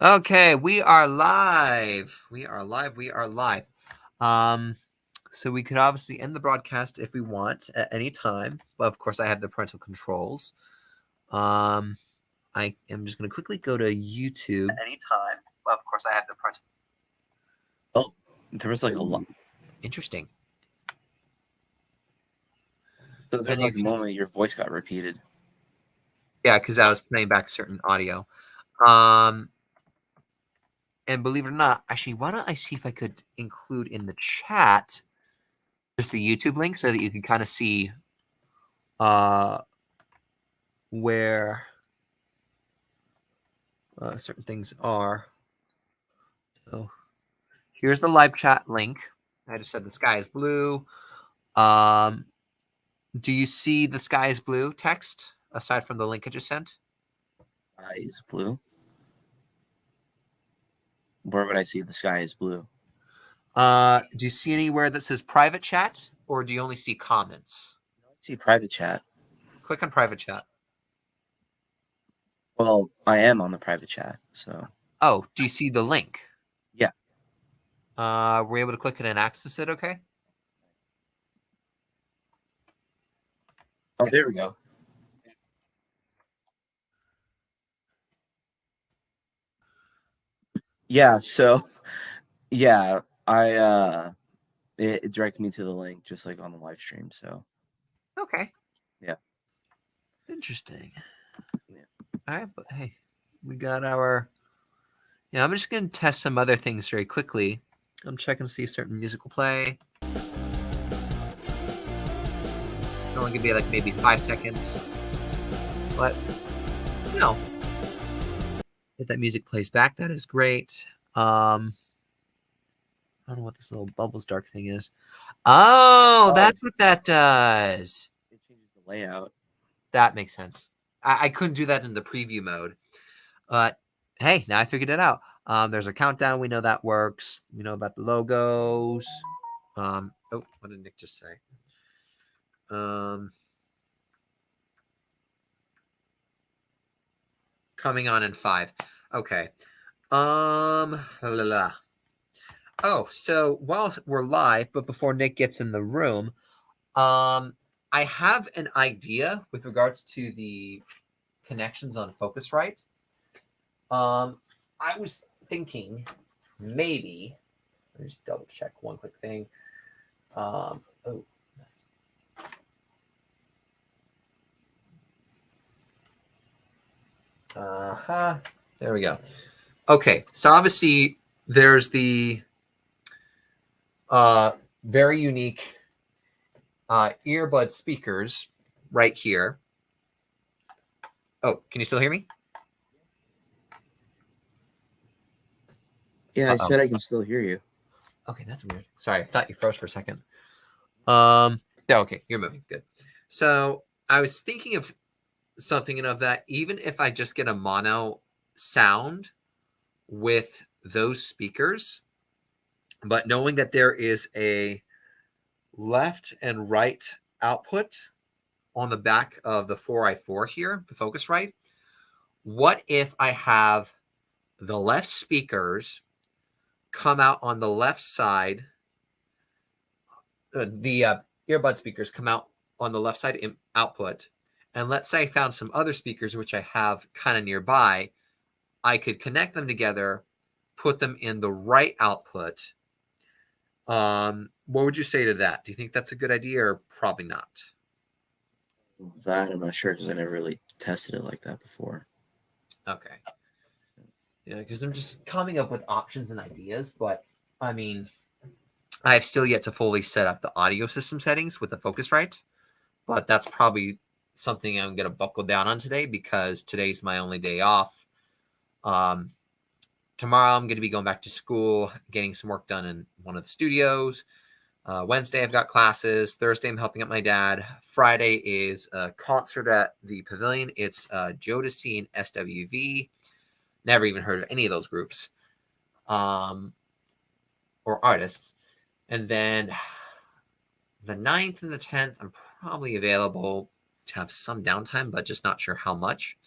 Okay, we are live. We are live. We are live. Um, so we could obviously end the broadcast if we want at any time. But of course, I have the parental controls. Um, I am just going to quickly go to YouTube. At any time. But of course, I have the parental. Oh, there was like a lot. Interesting. So there's like a moment your voice got repeated. Yeah, because I was playing back certain audio. And believe it or not, actually, why don't I see if I could include in the chat just the YouTube link so that you can kind of see where certain things are. So here's the live chat link. I just said the sky is blue. Do you see the sky is blue text aside from the link I just sent? Sky is blue. Where would I see the sky is blue? Do you see anywhere that says private chat, or do you only see comments? I see private chat. Click on private chat. Well, I am on the private chat, so. Oh, do you see the link? Yeah. We're able to click it and access it, okay? Oh, there we go. Yeah, so yeah, it directed me to the link just like on the live stream, so Okay. yeah. Interesting. Yeah. All right, but hey, we got our. Yeah, I'm just gonna test some other things very quickly. I'm checking to see if certain music will play. It's only gonna be like maybe 5 seconds, but still, if that music plays back, that is great. I don't know what this little bubbles dark thing is. Oh, that's what that does. It changes the layout. That makes sense. I couldn't do that in the preview mode, but hey, now I figured it out. There's a countdown. We know that works. We know about the logos. Oh, what did Nick just say? Coming on in 5. Okay. La, la, la. Oh, so while we're live, but before Nick gets in the room, I have an idea with regards to the connections on Focusrite. I was thinking maybe. Let me just double check one quick thing. Oh, that's there we go. Okay, so obviously there's the very unique earbud speakers right here. Oh, can you still hear me? Yeah, I said I can still hear you. Okay, that's weird. Sorry, I thought you froze for a second. Yeah, okay, you're moving. Good. So I was thinking of something of that, even if I just get a mono sound with those speakers, but knowing that there is a left and right output on the back of the 4i4 here, the Focusrite, what if I have the left speakers come out on the left side, the earbud speakers come out on the left side output, and let's say I found some other speakers which I have kind of nearby, I could connect them together, put them in the right output. What would you say to that? Do you think that's a good idea or probably not? That I'm not sure because I never really tested it like that before. Okay. Yeah, because I'm just coming up with options and ideas, but I mean, I've still yet to fully set up the audio system settings with the Focusrite, but that's probably something I'm going to buckle down on today because today's my only day off. Tomorrow I'm going to be going back to school, getting some work done in one of the studios. Wednesday I've got classes. Thursday I'm helping out my dad. Friday is a concert at the Pavilion. It's Jodeci and SWV. Never even heard of any of those groups or artists. And then the 9th and the 10th, I'm probably available to have some downtime, but just not sure how much.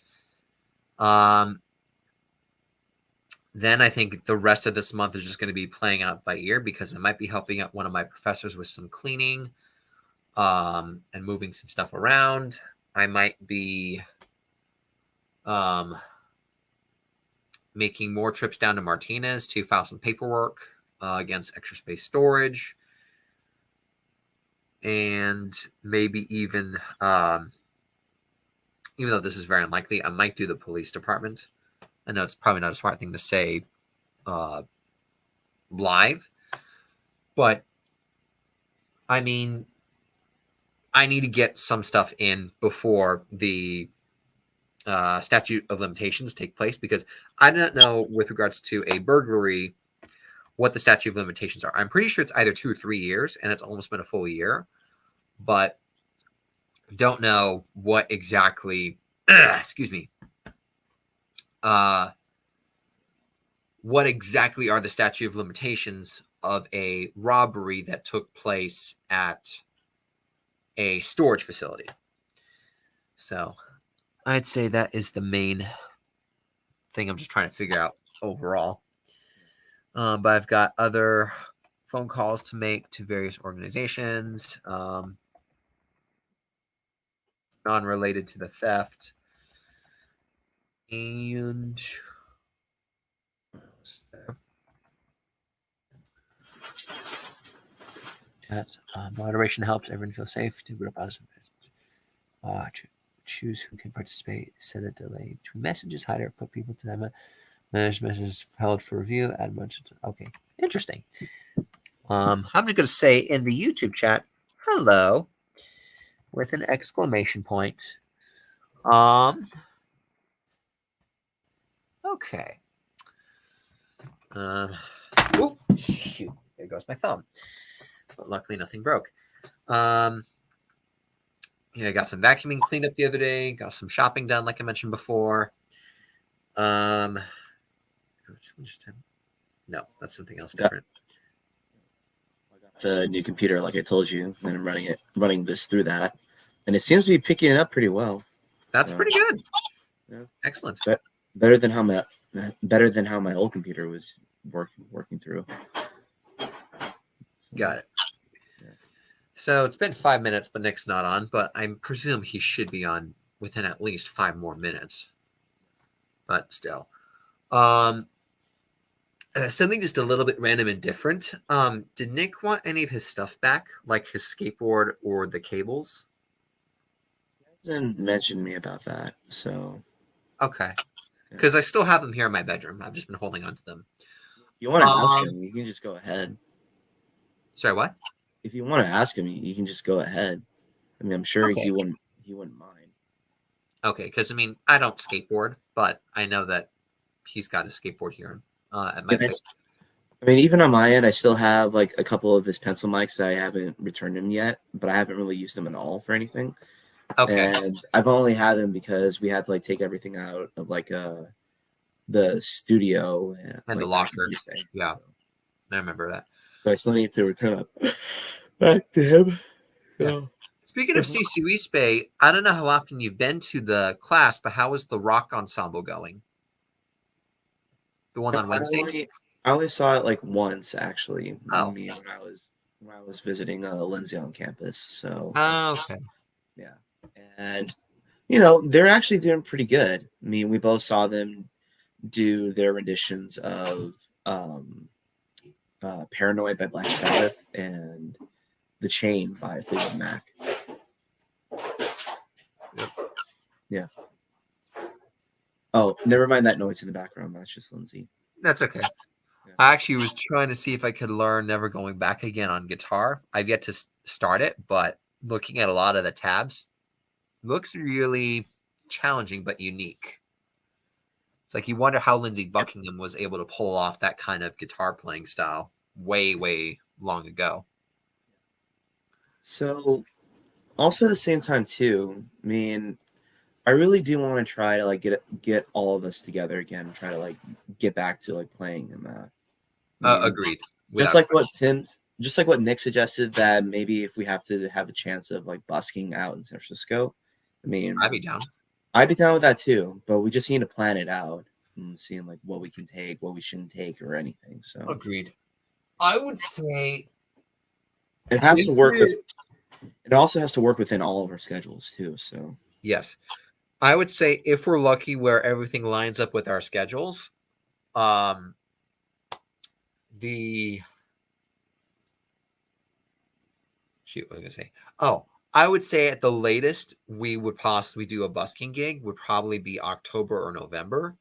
then I think the rest of this month is just going to be playing out by ear because I might be helping out one of my professors with some cleaning and moving some stuff around. I might be making more trips down to Martinez to file some paperwork against Extra Space Storage. And maybe even though this is very unlikely, I might do the police department. I know it's probably not a smart thing to say live, but I mean, I need to get some stuff in before the statute of limitations take place because I don't know with regards to a burglary what the statute of limitations are. I'm pretty sure it's either 2 or 3 years, and it's almost been a full year, but don't know what exactly. Excuse me. What exactly are the statute of limitations of a robbery that took place at a storage facility? So I'd say that is the main thing I'm just trying to figure out overall. But I've got other phone calls to make to various organizations, non-related to the theft. And moderation helps everyone feel safe. To group us. Choose who can participate. Set a delay between messages. Hide or put people to them. Manage messages held for review. Add much. Okay, interesting. I'm just going to say in the YouTube chat, hello, with an exclamation point. Okay. Oh, shoot. There goes my thumb. But luckily, nothing broke. Yeah, I got some vacuuming cleaned up the other day. Got some shopping done, like I mentioned before. No, that's something else different. I got the new computer, like I told you, and I'm running this through that, and it seems to be picking it up pretty well. That's pretty good. Yeah. Excellent. Better than how my old computer was working through. Got it. Yeah. So it's been 5 minutes, but Nick's not on. But I presume he should be on within at least 5 more minutes. But still, something just a little bit random and different. Did Nick want any of his stuff back, like his skateboard or the cables? He hasn't mentioned me about that, so okay. Because I still have them here in my bedroom. I've just been holding on to them. If you want to ask him, you can just go ahead. Sorry, what? If you want to ask him, you can just go ahead. I mean, I'm sure he wouldn't mind. Okay, because I mean, I don't skateboard, but I know that he's got a skateboard here at my place. I mean, even on my end, I still have like a couple of his pencil mics that I haven't returned him yet, but I haven't really used them at all for anything. Okay. And I've only had them because we had to like take everything out of like the studio and like, the locker. Yeah, so I remember that. So I still need to return it back to him. So. Yeah. Speaking of CC East Bay, I don't know how often you've been to the class, but how is the rock ensemble going? The one on Wednesday? I only saw it like once, actually. Oh. When I was visiting Lindsay on campus. So. Oh, okay. Yeah, and you know they're actually doing pretty good. I mean, we both saw them do their renditions of "Paranoid" by Black Sabbath and "The Chain" by Fleetwood Mac. Yep. Yeah. Oh, never mind that noise in the background. That's just Lindsay. That's okay. Yeah. I actually was trying to see if I could learn Never Going Back Again on guitar. I've yet to start it, but looking at a lot of the tabs, looks really challenging but unique. It's like you wonder how Lindsey Buckingham was able to pull off that kind of guitar playing style way, way long ago. So, also at the same time too, I mean, I really do want to try to like get all of us together again and try to like get back to like playing in that. Agreed. Just like what Nick suggested, that maybe if we have to have a chance of like busking out in San Francisco, I mean, I'd be down. I'd be down with that too, but we just need to plan it out. and seeing like what we can take, what we shouldn't take, or anything. So Agreed. I would say it has if to work with. we're- It also has to work within all of our schedules too. So yes. I would say if we're lucky where everything lines up with our schedules, um the shoot, what was I gonna say? Oh, I would say at the latest we would possibly do a busking gig would probably be October or November,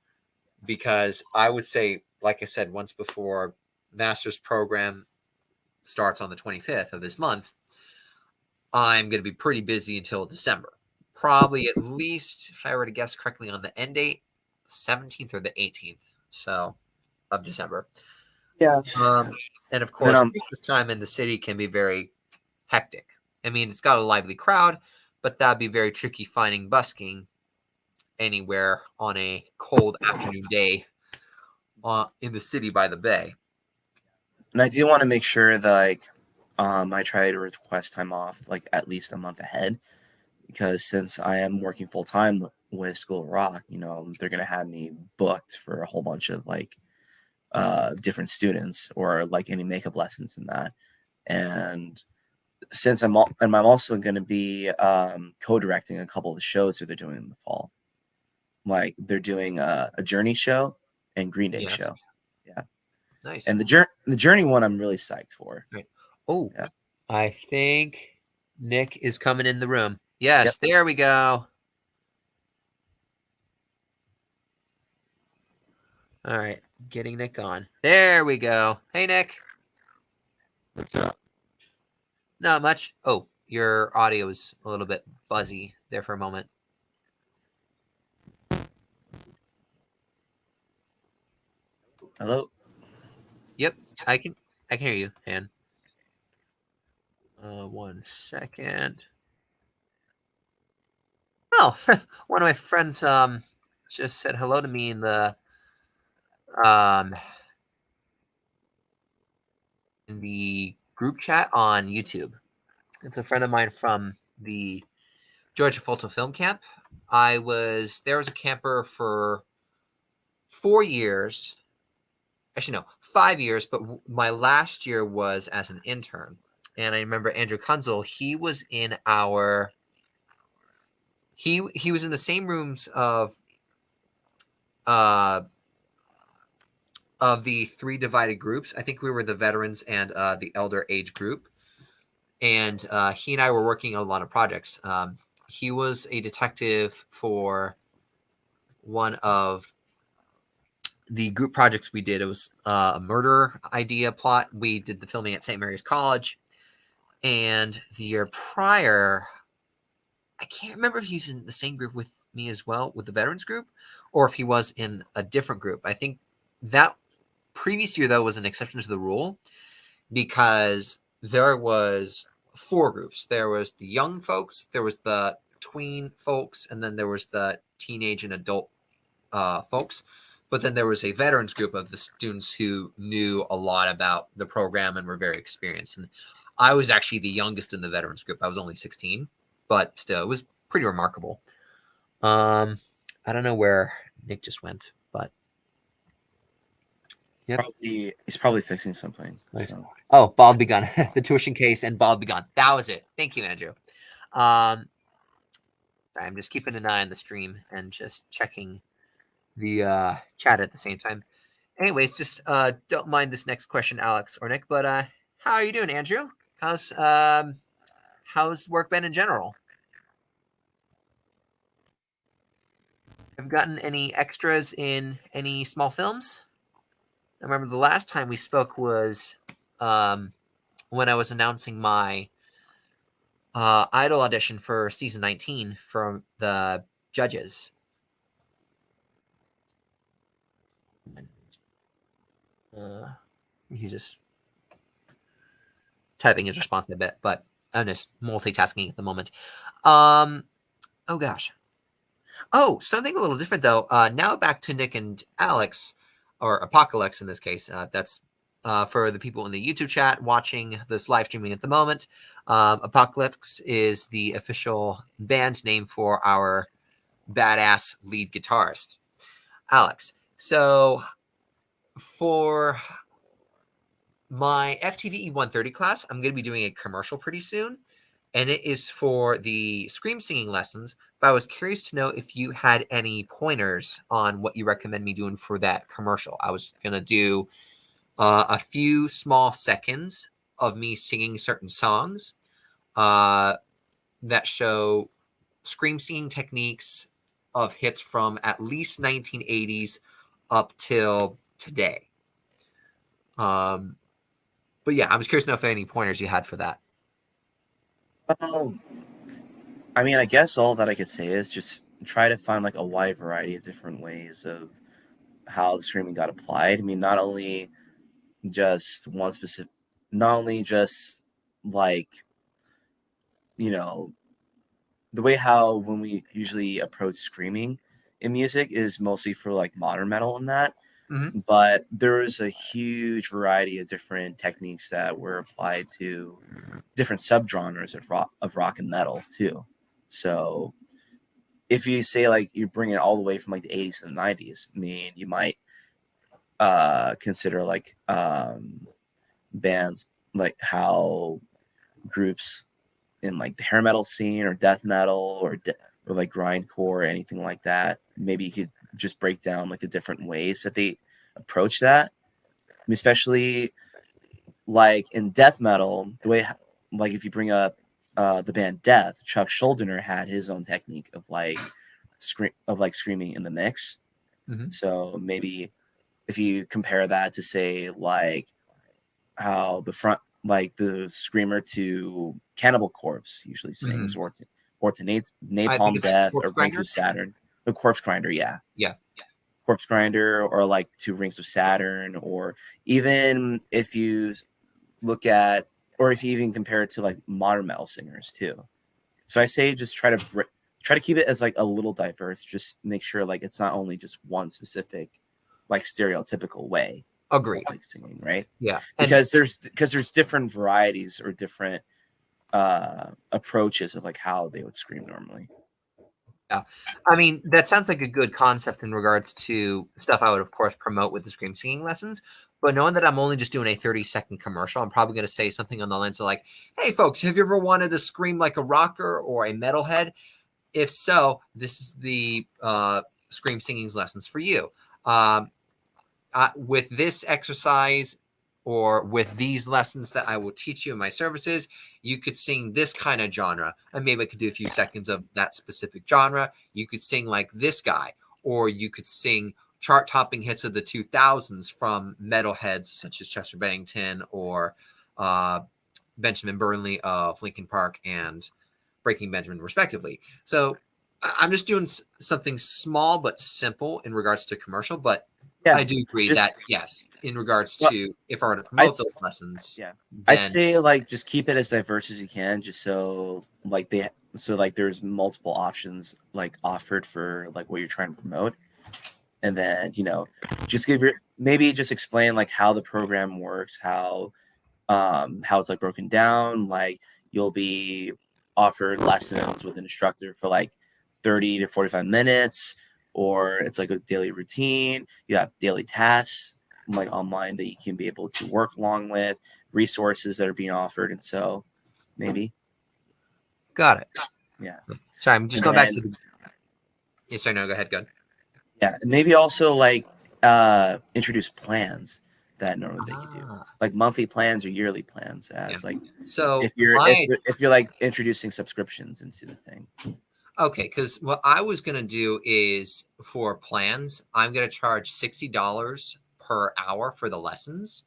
because I would say, like I said once before, master's program starts on the 25th of this month. I'm going to be pretty busy until December. Probably at least, if I were to guess correctly on the end date, 17th or the 18th. So of December. yeah. And of Then course, Christmas time in the city can be very hectic. I mean, it's got a lively crowd, but that'd be very tricky finding busking anywhere on a cold afternoon day in the city by the bay. And I do want to make sure that like I try to request time off like at least a month ahead, because since I am working full time with School of Rock, they're gonna have me booked for a whole bunch of like different students or like any makeup lessons and that. And since I'm also going to be co-directing a couple of the shows that they're doing in the fall. Like they're doing a Journey show and Green Day Yes. show. Yeah. Nice. And the Journey one I'm really psyched for. Right. Oh, Yeah. I think Nick is coming in the room. Yes, Yep. there we go. All right, getting Nick on. There we go. Hey, Nick. What's up? Not much. Oh, your audio is a little bit buzzy there for a moment. Hello. Yep, I can hear you, Han. 1 second. Oh, one of my friends just said hello to me in the um group chat on YouTube. It's a friend of mine from the Georgia Photo Film Camp. There was a camper for 4 years. Actually, no, 5 years, but my last year was as an intern. And I remember Andrew Kunzel, he was in our he was in the same rooms of the 3 divided groups. I think we were the veterans and the elder age group. And he and I were working on a lot of projects. He was a detective for one of the group projects we did. It was a murder idea plot. We did the filming at St. Mary's College. And the year prior, I can't remember if he was in the same group with me as well, with the veterans group, or if he was in a different group. I think that previous year, though, was an exception to the rule, because there was 4 groups. There was the young folks, there was the tween folks, and then there was the teenage and adult folks. But then there was a veterans group of the students who knew a lot about the program and were very experienced. And I was actually the youngest in the veterans group. I was only 16, but still, it was pretty remarkable. I don't know where Nick just went, but yep. He's probably fixing something. Nice. So. Oh, ball begun. The tuition case and ball begun. That was it. Thank you, Andrew. I'm just keeping an eye on the stream and just checking the chat at the same time. Anyways, just don't mind this next question, Alex or Nick. But how are you doing, Andrew? How's work been in general? Have you gotten any extras in any small films? I remember the last time we spoke was when I was announcing my Idol audition for season 19 from the judges. He's just typing his response a bit, but I'm just multitasking at the moment. Oh gosh. Oh, something a little different though. Now back to Nick and Alex, or Apocalypse in this case. That's for the people in the YouTube chat watching this live streaming at the moment. Apocalypse is the official band name for our badass lead guitarist, Alex. So for my FTVE 130 class, I'm going to be doing a commercial pretty soon, and it is for the scream singing lessons. But I was curious to know if you had any pointers on what you recommend me doing for that commercial. I was going to do a few small seconds of me singing certain songs that show scream singing techniques of hits from at least 1980s up till today. But yeah, I was curious to know if any pointers you had for that. Well, I mean, I guess all that I could say is just try to find like a wide variety of different ways of how the streaming got applied. I mean, not only just one specific, not only just like, you know, the way how when we usually approach screaming in music is mostly for like modern metal and that, Mhm. but there is a huge variety of different techniques that were applied to different subgenres of rock and metal too. So if you say like you bring it all the way from like the 80s to the 90s, I mean, you might consider like bands like how groups in like the hair metal scene or death metal or like grindcore or anything like that. Maybe you could just break down like the different ways that they approach that. I mean, especially like in death metal, the way like if you bring up the band Death, Chuck Schuldiner had his own technique of like screaming in the mix. Mhm. So maybe if you compare that to say like how the screamer to Cannibal Corpse usually sings, Mhm. or to I think Napalm it's Death Corpse or Rings Grinder. of Saturn, the Corpse Grinder, yeah, Yeah. Corpse Grinder, or like to Rings of Saturn, or even if you look at, or if you even compare it to like modern metal singers too. So I say just try to keep it as like a little diverse. Just make sure like it's not only just one specific like stereotypical way of Agreed. like singing, right? Yeah. And Because there's different varieties or different approaches of like how they would scream normally. yeah, I mean, that sounds like a good concept in regards to stuff I would, of course, promote with the scream singing lessons. But knowing that I'm only just doing a 30-second commercial, I'm probably going to say something on the lines of like, hey, folks, have you ever wanted to scream like a rocker or a metalhead? If so, this is the scream singing lessons for you. Um, with this exercise or with these lessons that I will teach you in my services, you could sing this kind of genre. And maybe I could do a few seconds of that specific genre. You could sing like this guy, or you could sing chart topping hits of the 2000s from metalheads such as Chester Bennington or uh, Benjamin Burnley of Linkin Park and Breaking Benjamin, respectively. So I'm just doing something small but simple in regards to commercial, but Yeah, I do agree that just yes, in regards well, to if I were to I'd promote those lessons, yeah, I'd then say like just keep it as diverse as you can, just so like there's multiple options like offered for like what you're trying to promote, and then just maybe just explain like how the program works, how it's like broken down. Like you'll be offered lessons with an instructor for like 30 to 45 minutes, or it's like a daily routine. You have daily tasks like online that you can be able to work along with, resources that are being offered. And so maybe, got it. yeah. Sorry, I'm just And going back to then, the. Yes, sir. No, go ahead. Go ahead. yeah, and maybe also like introduce plans that you do, Ah, like monthly plans or yearly plans, yeah. as like So if my if you're like introducing subscriptions into the thing. okay, because what I was gonna do is for plans, I'm gonna charge $60 per hour for the lessons.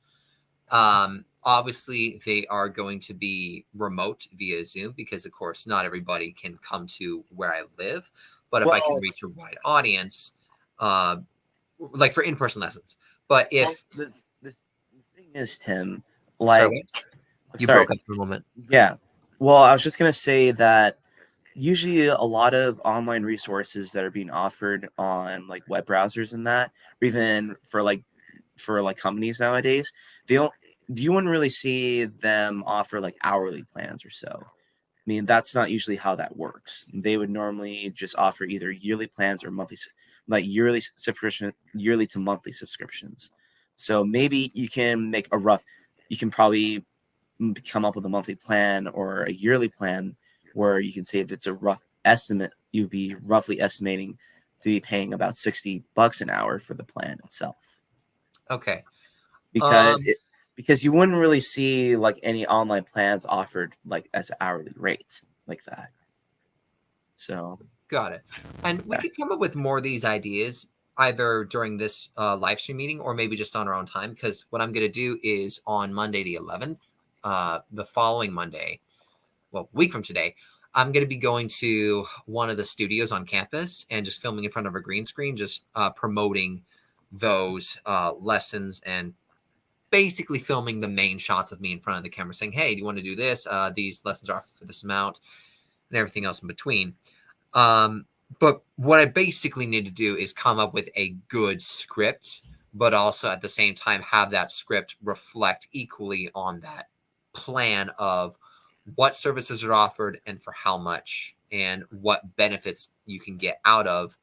Obviously, they are going to be remote via Zoom because, of course, not everybody can come to where I live. But if I can Well, reach a wide audience, uh, like for in-person lessons. But well, if the thing is, Tim, sorry, like, what? I'm You sorry, broke up for a moment. yeah. Well, I was just gonna say that usually a lot of online resources that are being offered on like web browsers and that, or even for like companies nowadays, they don't. You wouldn't really see them offer like hourly plans or so. I mean, that's not usually how that works. They would normally just offer either yearly plans or like yearly subscription, yearly to monthly subscriptions. So maybe you can make a rough. You can probably come up with a monthly plan or a yearly plan where you can say if it's a rough estimate, you'd be roughly estimating to be paying about $60 an hour for the plan itself. Okay. Because because you wouldn't really see like any online plans offered like as hourly rates like that. So Got it. And we could come up with more of these ideas either during this live stream meeting or maybe just on our own time. Because what I'm going to do is on Monday the 11th, the following Monday, well, week from today, I'm going to be going to one of the studios on campus and just filming in front of a green screen, just promoting those lessons and basically filming the main shots of me in front of the camera saying, hey, do you want to do this? These lessons are offered for this amount and everything else in between. But what I basically need to do is come up with a good script, but also at the same time have that script reflect equally on that plan of what services are offered and for how much and what benefits you can get out of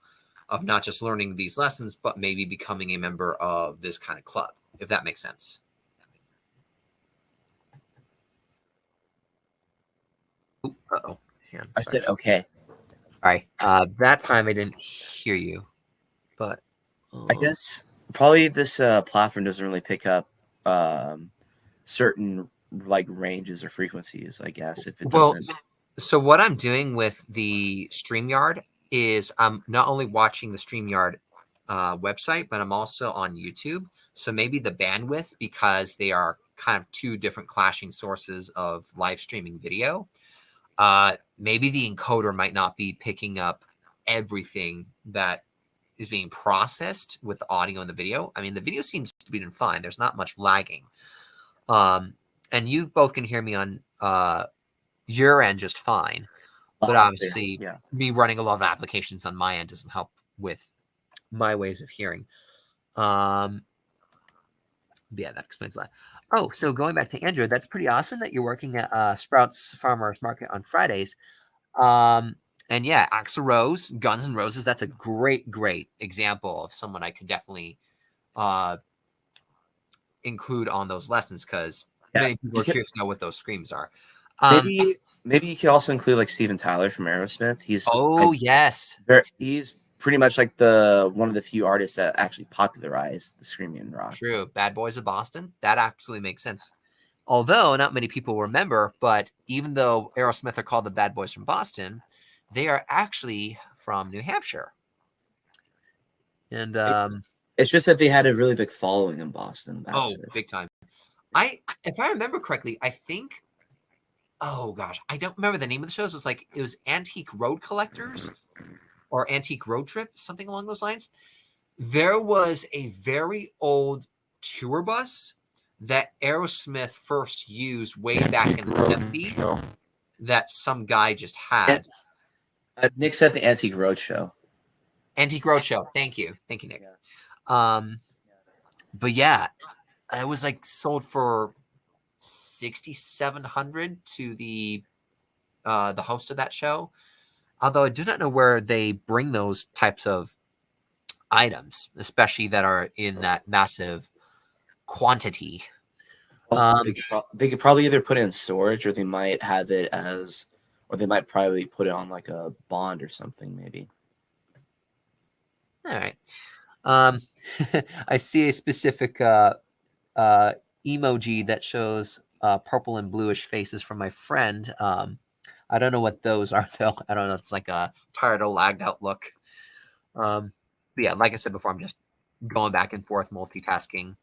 not just learning these lessons, but maybe becoming a member of this kind of club, if that makes sense. Uh-oh. I said okay. Sorry. That time I didn't hear you, but I guess probably this platform doesn't really pick up certain like ranges or frequencies, I guess, if it doesn't. So what I'm doing with the StreamYard is I'm not only watching the StreamYard website, but I'm also on YouTube. So maybe the bandwidth, because they are kind of two different clashing sources of live streaming video, maybe the encoder might not be picking up everything that is being processed with the audio and the video. I mean, the video seems to be doing fine. There's not much lagging. And you both can hear me on your end just fine. But obviously, me running a lot of applications on my end doesn't help with my ways of hearing. Yeah, that explains that. Oh, so going back to Andrew, that's pretty awesome that you're working at Sprouts Farmers Market on Fridays. And yeah, Axl Rose, Guns N' Roses, that's a great, great example of someone I could definitely include on those lessons because many people are curious to know what those screams are. Maybe you could also include like Steven Tyler from Aerosmith. Yes. He's pretty much like one of the few artists that actually popularized the screaming rock. True. Bad Boys of Boston. That absolutely makes sense. Although not many people remember, but even though Aerosmith are called the Bad Boys from Boston, they are actually from New Hampshire. And it's just that they had a really big following in Boston. That's it. Big time. If I remember correctly, I think, oh gosh, I don't remember the name of the shows. It was Antique Road Collectors or Antique Road Trip, something along those lines. There was a very old tour bus that Aerosmith first used way back in the 70s that some guy just had. Nick said the Antique Roadshow. Antique Roadshow. Thank you, Nick. But yeah, it was sold for $6,700 to the host of that show. Although I do not know where they bring those types of items, especially that are in that massive quantity. They could probably either put it in storage, or they might have it or they might probably put it on like a bond or something, maybe. All right. I see a specific emoji that shows purple and bluish faces from my friend. I don't know what those are, though. I don't know. It's like a tired or lagged out look. But yeah, like I said before, I'm just going back and forth multitasking.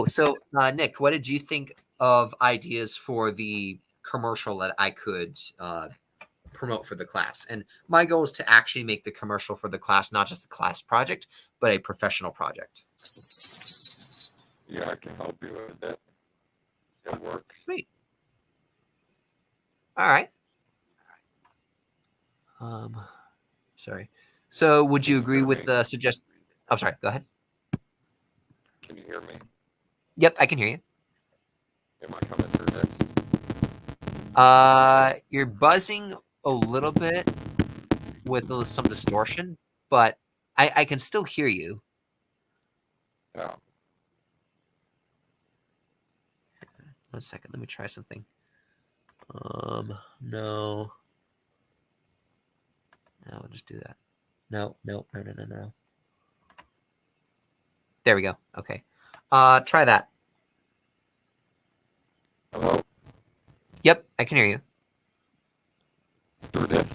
So Nick, what did you think of ideas for the commercial that I could promote for the class? And my goal is to actually make the commercial for the class, not just a class project, but a professional project. Yeah, I can help you with that. That works. Sweet. All right. Sorry. So would you agree with the suggestion? I'm sorry. Go ahead. Can you hear me? Yep, I can hear you. Am I coming through this? You're buzzing a little bit. with some distortion, but I can still hear you. Yeah. 1 second, let me try something. No. No, I'll just do that. No. There we go. Okay. Try that. Hello? Yep, I can hear you. Through this?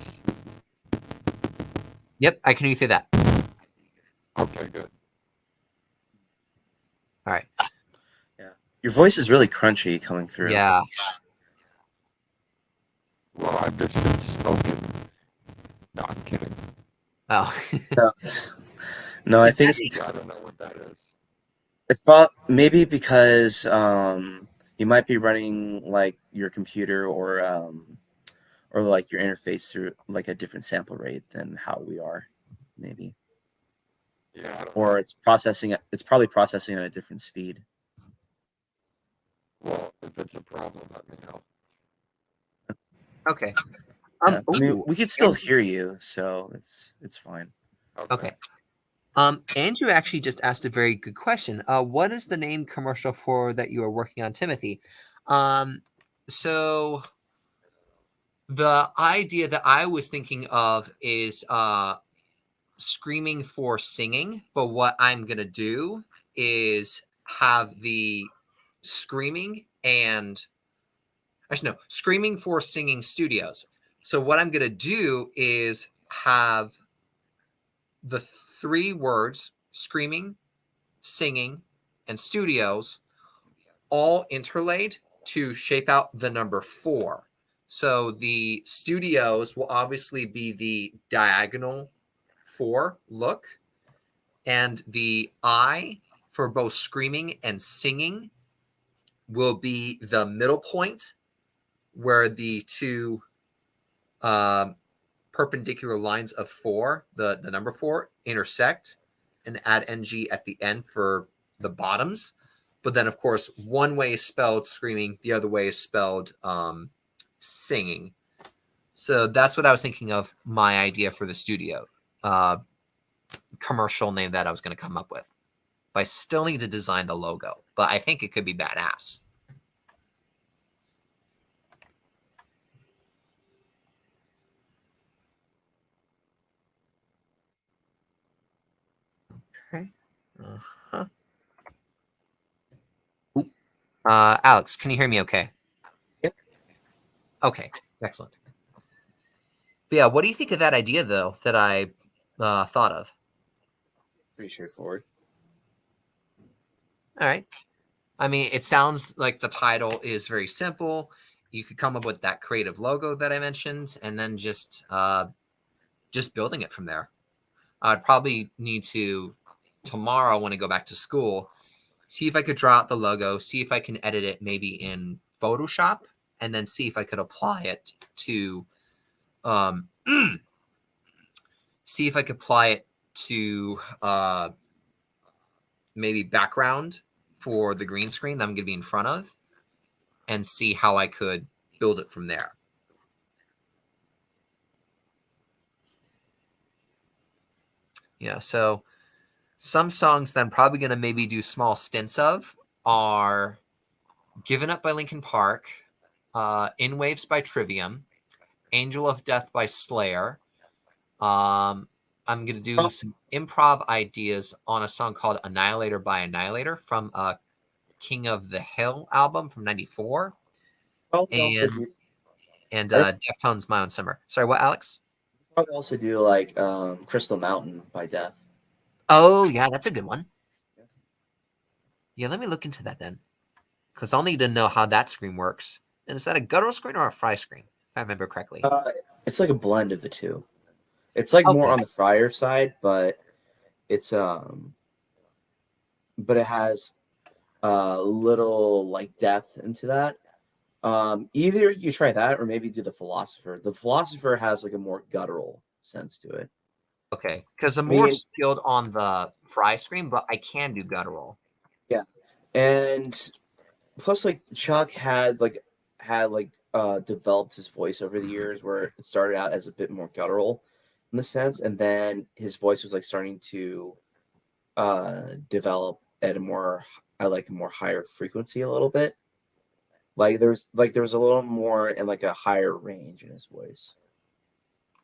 Yep, I can hear you through that. Okay, good. All right. Your voice is really crunchy coming through. Yeah. Well, I've just been smoking. No, I'm kidding. Oh. No, no, I Is think that- it's I don't know what that is. maybe because you might be running like your computer or like your interface through like a different sample rate than how we are, maybe. Yeah, I don't know. Or it's probably processing at a different speed. Well, if it's a problem, let me know. Okay. Yeah, I mean, Ooh, we could still hear you, so it's fine. Okay. Andrew actually just asked a very good question. What is the name commercial for that you are working on, Timothy? So the idea that I was thinking of is screaming for singing, but what I'm gonna do is have the screaming and actually no, screaming for singing studios. So what I'm gonna do is have the three words screaming, singing, and studios all interlaid to shape out the number 4. So the studios will obviously be the diagonal 4 look, and the I for both screaming and singing will be the middle point where the two perpendicular lines of 4, the number 4, intersect, and add ng at the end for the bottoms. But then, of course, one way is spelled screaming, the other way is spelled singing. So that's what I was thinking of my idea for the studio commercial name that I was going to come up with. But I still need to design the logo, but I think it could be badass. Okay. Uh-huh. Alex, can you hear me okay? Yep. Okay, excellent. But yeah, what do you think of that idea, though, that I thought of? Pretty straightforward. All right. I mean, it sounds like the title is very simple. You could come up with that creative logo that I mentioned, and then just building it from there. I'd probably need to tomorrow when I go back to school see if I could draw out the logo, see if I can edit it maybe in Photoshop, and then see if I could apply it to see if I could apply it to maybe background for the green screen that I'm going to be in front of, and see how I could build it from there. Yeah, so some songs that I'm probably going to maybe do small stints of are Given Up by Linkin Park, In Waves by Trivium, Angel of Death by Slayer. I'm going to do some improv ideas on a song called Annihilator by Annihilator from King of the Hill album from 94. And Deftones' My Own Summer. Sorry, what, Alex? Probably also do like Crystal Mountain by Death. Oh, yeah, that's a good one. Yeah, let me look into that then. Because I'll need to know how that screen works. And is that a guttural screen or a fry screen, if I remember correctly? It's like a blend of the two. It's like more on the fryer side, but it's but it has a little like depth into that. Either you try that or maybe do the Philosopher. The Philosopher has like a more guttural sense to it. Okay, because I'm more skilled on the fry screen, but I can do guttural. Yeah, and plus, like Chuck had developed his voice over the years, where it started out as a bit more guttural, in the sense, and then his voice was like starting to develop at a more higher frequency a little bit. There was a little more and like a higher range in his voice,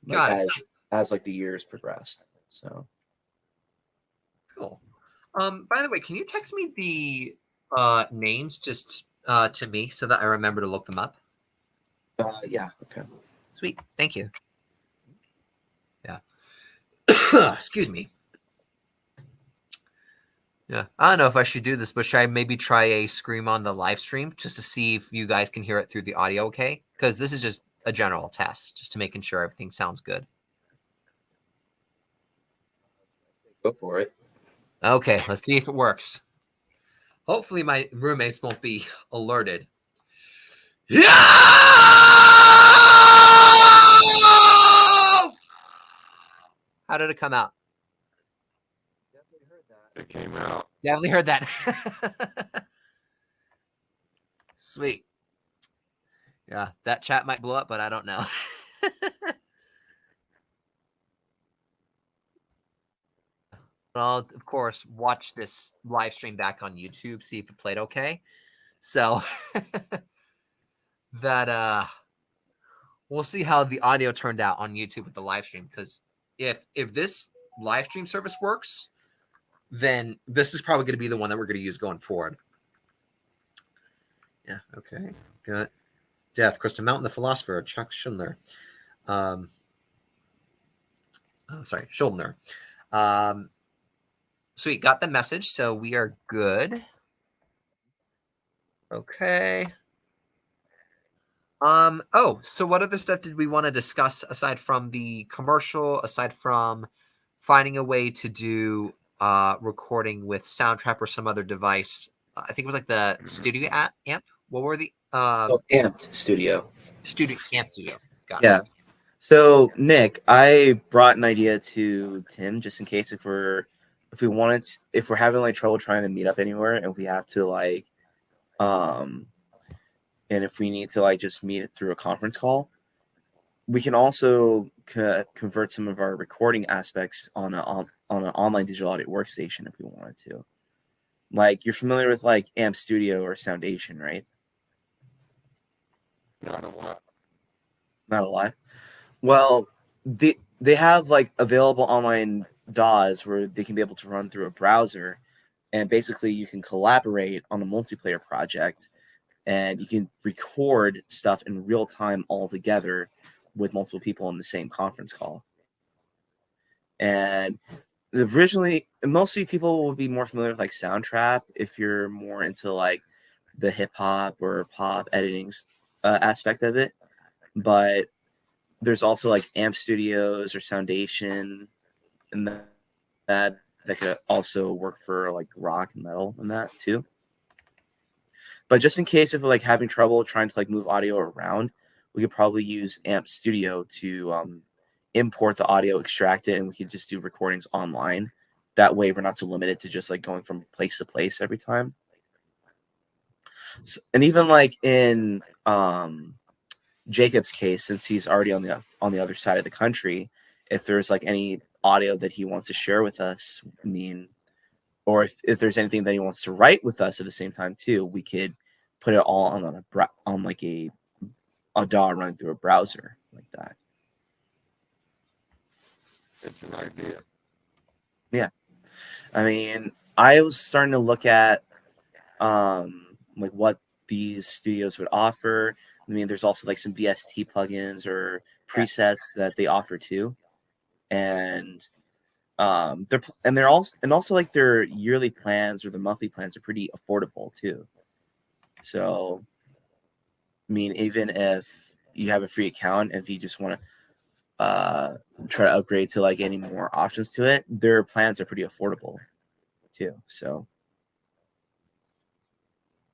like Got it. as like the years progressed. So Cool. By the way, can you text me the names just to me so that I remember to look them up? yeah, okay. Sweet. Thank you. Yeah. Excuse me. Yeah. I don't know if I should do this, but should I maybe try a scream on the live stream just to see if you guys can hear it through the audio okay? Because this is just a general test, just to making sure everything sounds good. Go for it. Okay, let's see if it works. Hopefully my roommates won't be alerted. Yeah! How did it come out? Definitely heard that. It came out. Definitely heard that. Sweet. Yeah, that chat might blow up, but I don't know. I'll, of course, watch this live stream back on YouTube, see if it played okay. So that we'll see how the audio turned out on YouTube with the live stream. Because if this live stream service works, then this is probably going to be the one that we're going to use going forward. Yeah. Okay. Good. Death. Kristen Mountain, the philosopher. Chuck Schuldner. Schuldner. Sweet. Got the message. So we are good. Okay. Oh, so what other stuff did we want to discuss aside from the commercial, aside from finding a way to do recording with Soundtrap or some other device? I think it was like the studio amp. What were the Amped Studio. studio amp studio? Got it. Yeah. So Nick, I brought an idea to Tim just in case if we're having like trouble trying to meet up anywhere and we have to like and if we need to like just meet it through a conference call, we can also convert some of our recording aspects on an online digital audio workstation if we wanted to. Like you're familiar with like Amp Studio or Soundation, right? Not a lot. Not a lot. Well, they have like available online DAWs where they can be able to run through a browser, and basically you can collaborate on a multiplayer project, and you can record stuff in real time all together with multiple people in the same conference call. And mostly people will be more familiar with like Soundtrap if you're more into like the hip hop or pop editing aspect of it, but there's also like Amp Studios or Soundation and that could also work for like rock and metal and that too. But just in case if we're like having trouble trying to like move audio around, we could probably use Amp Studio to import the audio, extract it, and we could just do recordings online. That way we're not so limited to just like going from place to place every time. So, and even like in Jacob's case, since he's already on the other side of the country, if there's like any audio that he wants to share with us, or if there's anything that he wants to write with us at the same time too, we could put it all on like a DAW running through a browser like that. It's an idea. Yeah, I mean, I was starting to look at like what these studios would offer. I mean, there's also like some VST plugins or presets that they offer too, and they're also like their yearly plans or the monthly plans are pretty affordable too. So, I mean, even if you have a free account, if you just want to try to upgrade to like any more options to it, their plans are pretty affordable too. So,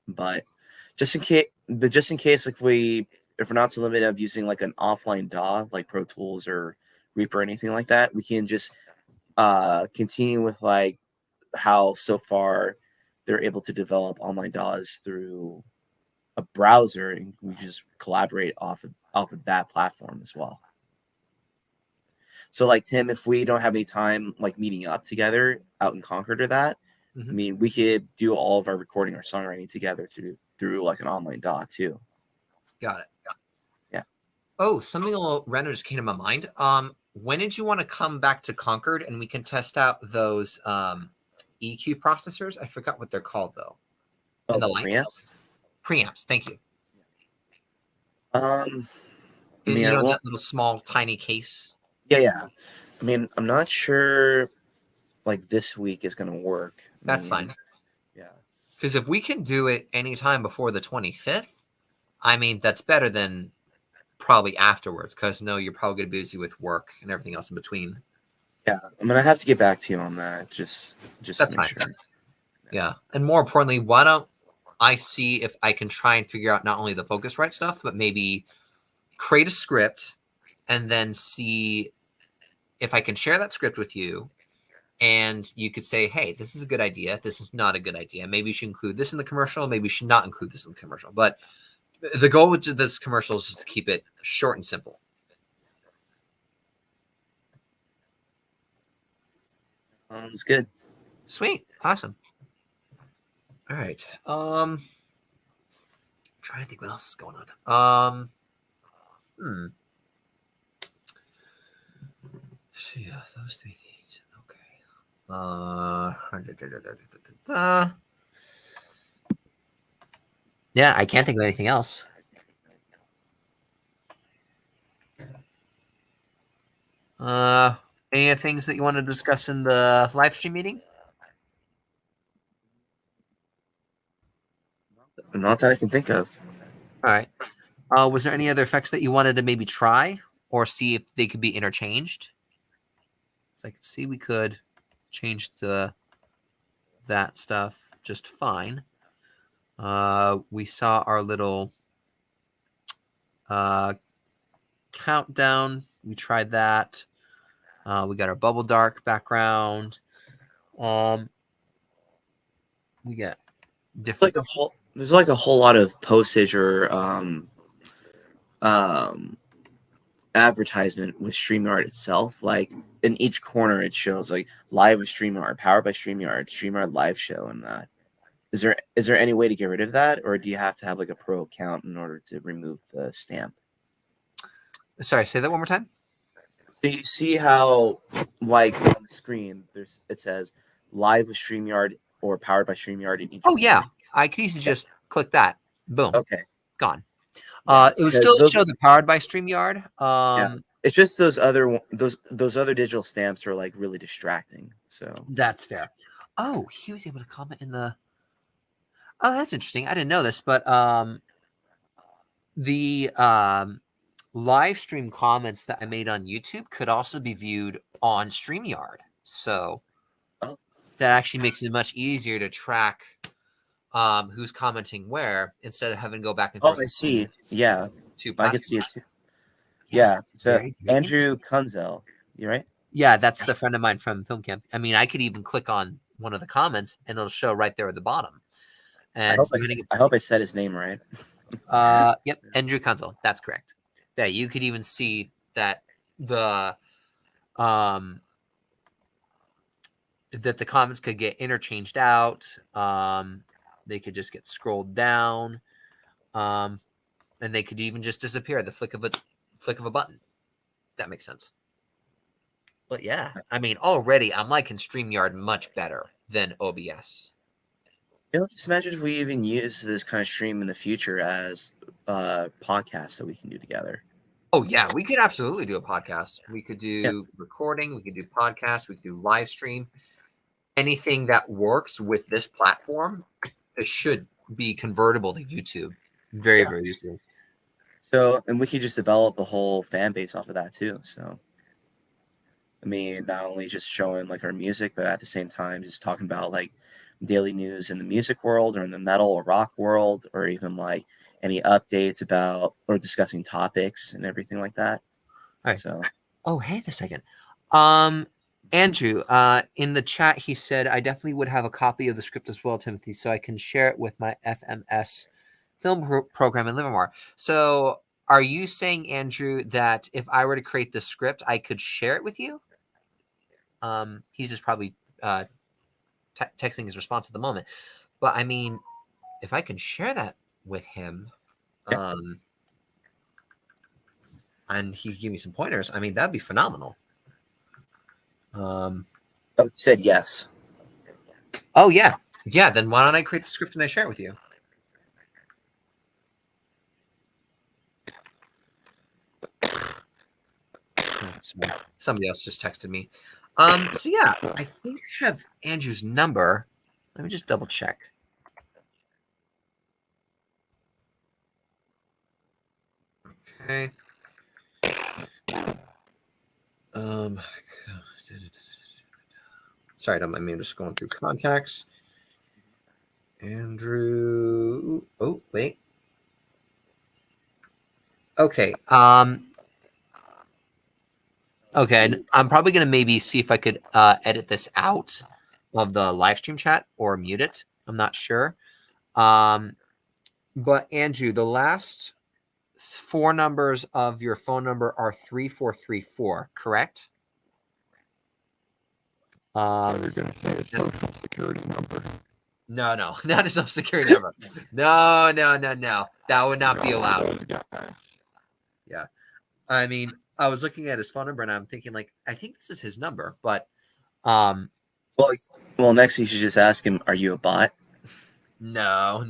but just in case, like if we're not so limited of using like an offline DAW like Pro Tools or Reaper or anything like that, we can just continue with like how so far they're able to develop online DAWs through a browser, and we just collaborate off of that platform as well. So like Tim, if we don't have any time like meeting up together out in Concord or that, I Mhm. mean, we could do all of our recording or songwriting together through like an online dot too. Got it. Yeah. Oh, something a little random just came to my mind. When did you want to come back to Concord and we can test out those EQ processors? I forgot what they're called though. Oh, And the the light preamps. preamps. Thank you. I mean, You I know, in won't. that little small tiny case. Yeah. I mean, I'm not sure like this week is gonna work. I That's mean, fine. yeah. Because if we can do it anytime before the 25th, I mean, that's better than probably afterwards. Because no, you're probably going to be busy with work and everything else in between. Yeah, I'm gonna have to get back to you on that. Just That's to make fine. sure. Yeah. And more importantly, why don't I see if I can try and figure out not only the Focusrite stuff, but maybe create a script and then see if I can share that script with you. And you could say, hey, this is a good idea. This is not a good idea. Maybe you should include this in the commercial. Maybe you should not include this in the commercial. But the goal with this commercial is to keep it short and simple. Sounds good. Sweet. Awesome. All right. Trying to think what else is going on. Yeah, those three things. Okay. Yeah, I can't think of anything else. Any things that you want to discuss in the live stream meeting? Not that I can think of. All right. Was there any other effects that you wanted to maybe try or see if they could be interchanged? So I could see we could change that stuff just fine. We saw our little countdown. We tried that. We got our bubble dark background. We got different. There's like a whole lot of postage or advertisement with StreamYard itself. Like in each corner, it shows like live with StreamYard, powered by StreamYard live show, and that. Is there any way to get rid of that, or do you have to have like a pro account in order to remove the stamp? Sorry, say that one more time. So you see how, like on the screen, it says live with StreamYard or powered by StreamYard in each. Oh yeah, I could easily just click that. Boom. Okay. Gone. Yeah, it would still show the powered by StreamYard. Yeah. It's just those other digital stamps are like really distracting. So that's fair. Oh, he was able to comment in the. Oh, that's interesting. I didn't know this, but the live stream comments that I made on YouTube could also be viewed on StreamYard. So that actually makes it much easier to track who's commenting where instead of having to go back and forth. I see. Yeah, I can see it too. Yeah. So Andrew Kunzel, you right? Yeah, that's the friend of mine from Film Camp. I mean, I could even click on one of the comments and it'll show right there at the bottom. And I hope I said his name right. Yep, Andrew Kunzel. That's correct. Yeah, you could even see that the comments could get interchanged out. They could just get scrolled down, and they could even just disappear at the flick of a button. That makes sense. But yeah, I mean, already I'm liking StreamYard much better than OBS. Just imagine if we even use this kind of stream in the future as podcasts that we can do together. Oh yeah, we could absolutely do a podcast. We could do recording. We could do podcasts. We could do live stream. Anything that works with this platform, it should be convertible to YouTube. Very easy. So, and we could just develop a whole fan base off of that too. So, I mean, not only just showing like our music, but at the same time, just talking about like daily news in the music world or in the metal or rock world, or even like any updates about or discussing topics and everything like that. All right. So, hey, a second. Andrew, in the chat, he said, I definitely would have a copy of the script as well, Timothy, so I can share it with my FMS film program in Livermore. So are you saying, Andrew, that if I were to create the script, I could share it with you? He's just probably texting his response at the moment. But I mean, if I can share that with him, Yeah. and he could give me some pointers, I mean, that'd be phenomenal. Oh, you said yes. Oh yeah. Yeah, then why don't I create the script and I share it with you? Oh, sorry. Somebody else just texted me. So yeah, I think I have Andrew's number. Let me just double check. Okay. Sorry, don't mind me. I'm just going through contacts. Andrew. Oh, wait. Okay. Okay. And I'm probably gonna maybe see if I could edit this out of the live stream chat or mute it. I'm not sure. But Andrew, the last 4 numbers of your phone number are 3434, correct? You're gonna say a social security number. No, not a social security number. No. That would not be allowed. Those guys. Yeah. I mean, I was looking at his phone number and I'm thinking, like, I think this is his number, but Well, next you should just ask him, "Are you a bot?" no.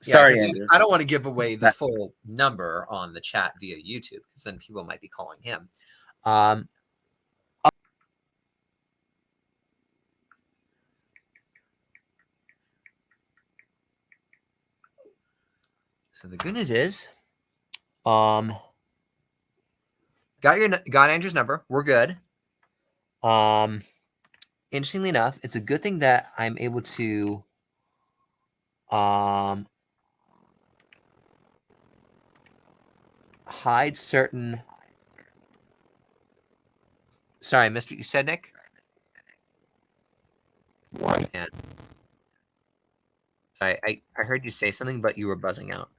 Sorry, Yeah, Andrew. I don't want to give away the full number on the chat via YouTube because then people might be calling him. So the good news is, got Andrew's number. We're good. Interestingly enough, it's a good thing that I'm able to hide certain. Sorry, I missed what you said, Nick. What? And I heard you say something, but you were buzzing out.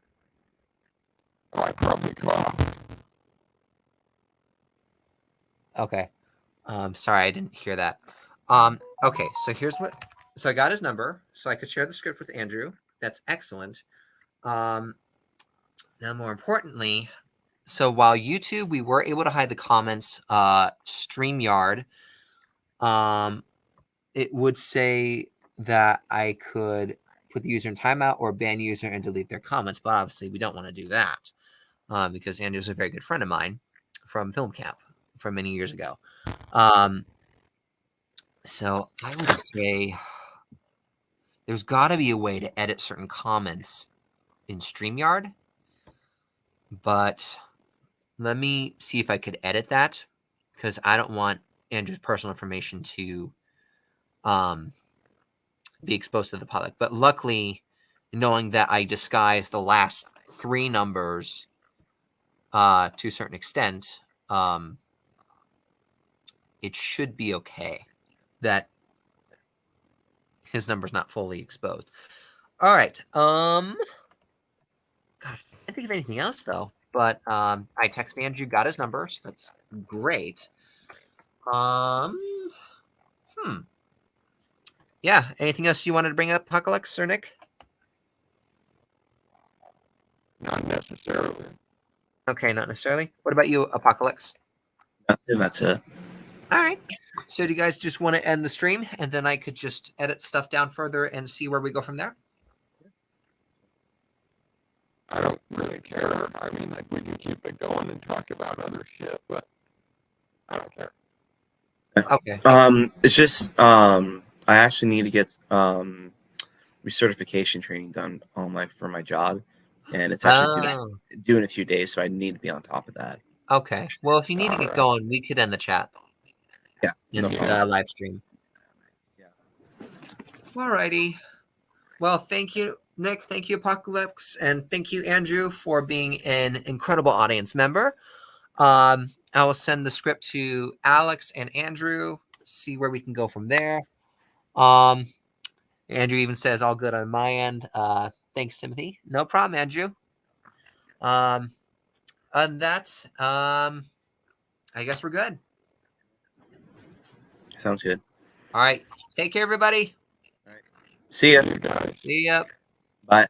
Oh, I probably coughed. Okay. Sorry, I didn't hear that. Okay, so so I got his number, so I could share the script with Andrew. That's excellent. Now, more importantly, so while YouTube, we were able to hide the comments, StreamYard, it would say that I could put the user in timeout or ban user and delete their comments, but obviously we don't want to do that because Andrew's a very good friend of mine from film camp from many years ago. So I would say there's got to be a way to edit certain comments in StreamYard, but let me see if I could edit that because I don't want Andrew's personal information to be exposed to the public. But luckily, knowing that I disguised the last 3 numbers to a certain extent, it should be okay that his number's not fully exposed. All right. God, I can't think of anything else though. But I texted Andrew, got his number, so that's great. Yeah. Anything else you wanted to bring up, Apocalypse or Nick? Not necessarily. Okay, not necessarily. What about you, Apocalypse? That's it. All right. So do you guys just want to end the stream and then I could just edit stuff down further and see where we go from there? I don't really care. I mean, like, we can keep it going and talk about other shit, but I don't care. Okay. It's just I actually need to get recertification training done on for my job, and it's actually due in a few days, so I need to be on top of that. Okay. Well, if you need to get going, we could end the chat. Yeah. In No the problem. live stream. Yeah. All righty. Well, thank you, Nick. Thank you, Apocalypse. And thank you, Andrew, for being an incredible audience member. I will send the script to Alex and Andrew, see where we can go from there. Andrew even says all good on my end. Thanks, Timothy. No problem, Andrew. Other than that, I guess we're good. Sounds good. All right. Take care, everybody. See ya. See you guys. See ya. Bye.